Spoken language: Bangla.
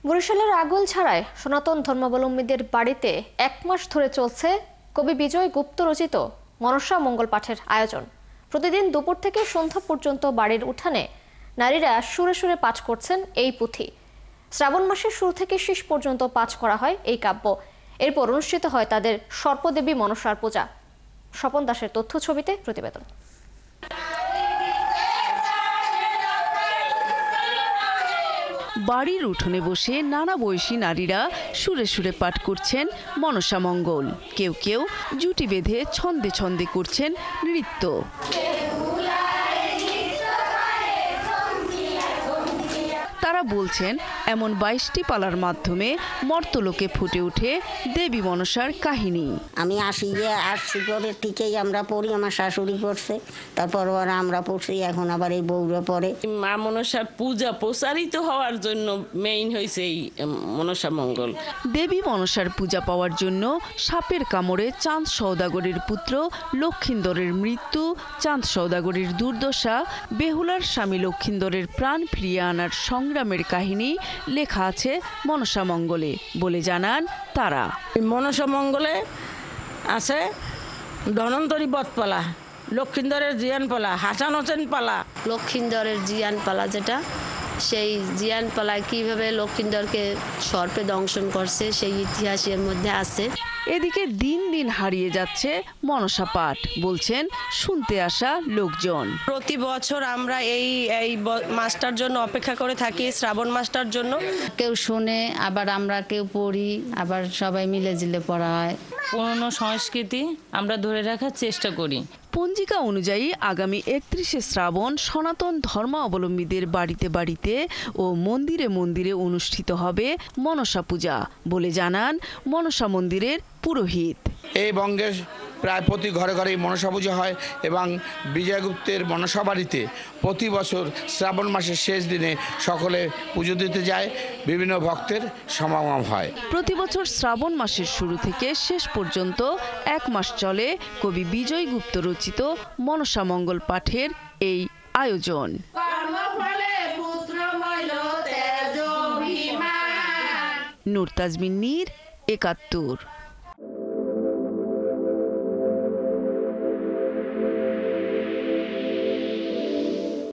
বরিশালের আগৈলঝাড়ায় সনাতন ধর্মাবলম্বীদের বাড়িতে 1 মাস ধরে চলছে কবি বিজয় গুপ্ত রচিত মনসা মঙ্গল পাঠের আয়োজন। প্রতিদিন দুপুর থেকে সন্ধ্যা পর্যন্ত বাড়ির উঠানে নারীরা সুরে সুরে পাঠ করছেন এই পুঁথি। শ্রাবণ মাসের শুরু থেকে শেষ পর্যন্ত পাঠ করা হয় এই কাব্য। এরপর অনুষ্ঠিত হয় তাদের সর্পদেবী মনসার পূজা। স্বপন দাসের তথ্য ছবিতে প্রতিবেদন। বাড়ির উঠোনে বসে নানা বয়সী নারীরা সুরে সুরে পাঠ করছেন মনসা মঙ্গল। কেউ কেউ জুটি বেঁধে ছন্দে ছন্দে করছেন নৃত্য। তারা বলছেন এমন 22টি পালার মাধ্যমে মর্তলোকে ফুটে ওঠে দেবী মনসার কাহিনী। আমি আসছি পরে থেকেই আমরা পড়ি, আমার শাশুড়ি পড়ছে, তারপর আমরা পড়ছি, এখন আবার এই বউরা পড়ে। মা মনসার পূজা প্রসারিত হওয়ার জন্য মেইন হয়েছে এই মনসা মঙ্গল। দেবী মনসার পূজা পাওয়ার জন্য সাপের কামড়ে চাঁদ সওদাগরের পুত্র লক্ষিন্দরের মৃত্যু, চাঁদ সওদাগরের দুর্দশা, বেহুলার স্বামী লক্ষিন্দরের প্রাণ ফিরিয়ে আনার সংগ্রামের কাহিনী লেখা আছে মনসা মঙ্গলে বলে জানান তারা। মনসা মঙ্গলে আছে ধনন্তরী বধপালা, লক্ষিন্দরের জিয়ান পালা, হাসান হোসেন পালা। লক্ষিন্দরের জিয়ান পালা যেটা, সেই জিয়ান পালায় কিভাবে লক্ষিন্দরকে সর্পে দংশন করছে সেই ইতিহাস এর মধ্যে আছে। এদিকে দিন দিন হারিয়ে যাচ্ছে মনসা পাঠ, বলছেন শুনতে আসা লোকজন। প্রতি বছর আমরা এই মাসটার জন্য অপেক্ষা করে থাকি, শ্রাবণ মাসটার জন্য। কেউ শুনে, আবার আমরা কেউ পড়ি, আবার সবাই মিলে জিলে পড়া হয়। পুরনো সংস্কৃতি আমরা ধরে রাখার চেষ্টা করি। পঞ্জিকা অনুযায়ী আগামী 31শে শ্রাবণ সনাতন ধর্মাবলম্বীদের বাড়িতে বাড়িতে ও মন্দিরে মন্দিরে অনুষ্ঠিত হবে মনসা পূজা বলে জানান মনসা মন্দিরের পুরোহিত। এই বঙ্গের প্রায় প্রতি ঘরে ঘরেই মনসা পূজা হয় এবং বিজয়গুপ্তের মনসা বাড়িতে প্রতি বছর শ্রাবণ মাসের শেষ দিনে সকলে পুজো দিতে যায়, বিভিন্ন ভক্তের সমাগম হয়। প্রতি বছর শ্রাবণ মাসের শুরু থেকে শেষ পর্যন্ত 1 মাস চলে কবি বিজয় গুপ্ত রচিত মনসা মঙ্গল পাঠের এই আয়োজন। নূর তাজমিন নীর, 71।